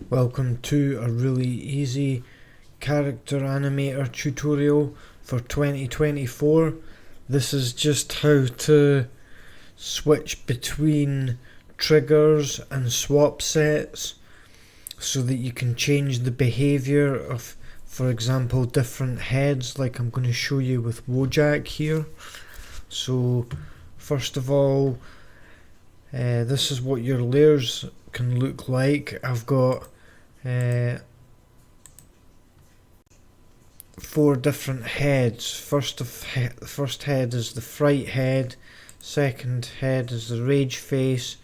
Welcome to a really easy character animator tutorial for 2024. This is just how to switch between triggers and swap sets so that you can change the behavior of, for example, different heads, like I'm going to show you with Wojak here. So first of all, this is what your layers can look like. I've got 4 different heads. First head is the fright head, second head is the rage face,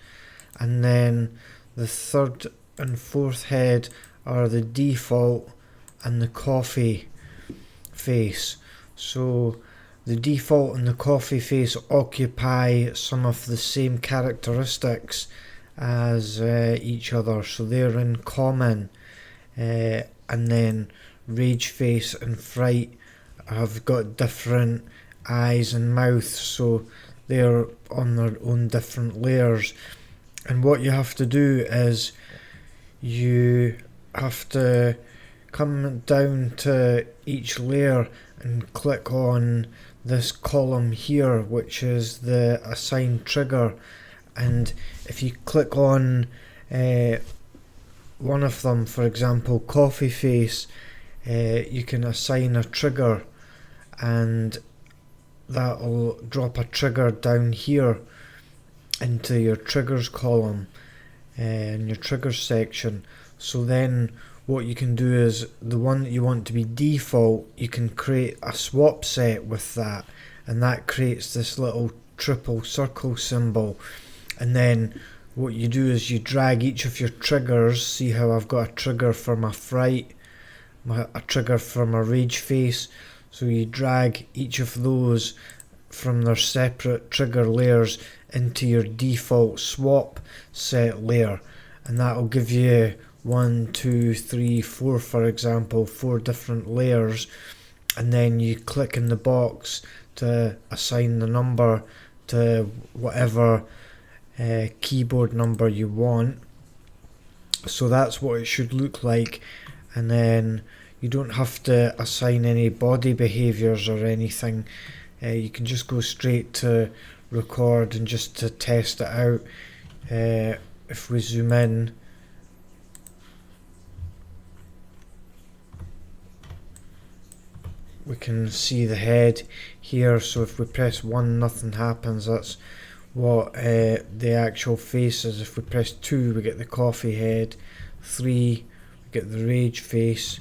and then the third and fourth head are the default and the coffee face. So the default and the coffee face occupy some of the same characteristics as each other, so they're in common, and then rage face and fright have got different eyes and mouths, so they're on their own different layers. And what you have to do is you have to come down to each layer and click on this column here, which is the assign trigger, and if you click on one of them, for example coffee face, you can assign a trigger and that will drop a trigger down here into your triggers column in your triggers section. So then what you can do is the one that you want to be default, you can create a swap set with that, and that creates this little triple circle symbol. And then what you do is you drag each of your triggers. See how I've got a trigger for my fright, a trigger for my rage face, so you drag each of those from their separate trigger layers into your default swap set layer, and that will give you 1, 2, 3, 4, for example, 4 different layers. And then you click in the box to assign the number to whatever keyboard number you want. So that's what it should look like, and then you don't have to assign any body behaviors or anything. You can just go straight to record and just to test it out. If we zoom in, we can see the head here. So if we press 1, nothing happens. That's what the actual face is. If we press 2, we get the coffee head, 3, we get the rage face,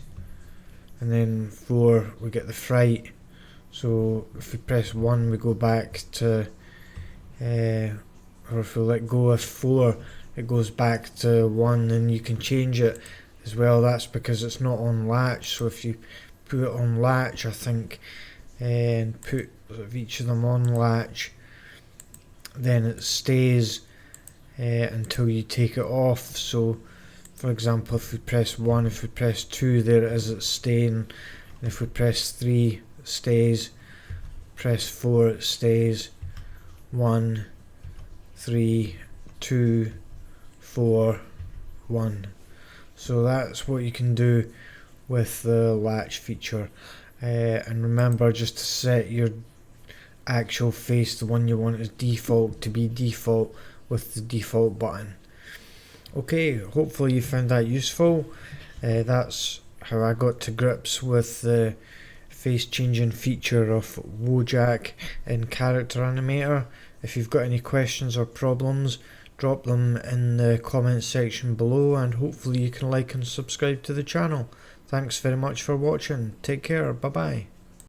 and then 4, we get the fright. So if we press 1, we go back to, or if we let go of 4, it goes back to 1, and you can change it as well. That's because it's not on latch. So if you put it on latch, I think, and put each of them on latch, then it stays until you take it off. So for example, if we press 1, if we press 2, there it is, it's staying, and if we press 3, it stays, press 4, it stays, 1, 3, 2, 4, 1. So that's what you can do with the latch feature. And remember just to set your actual face, the one you want as default, to be default with the default button. Okay, hopefully you found that useful. That's how I got to grips with the face changing feature of Wojak in Character Animator. If you've got any questions or problems, drop them in the comment section below, and hopefully you can like and subscribe to the channel. Thanks very much for watching. Take care. Bye bye.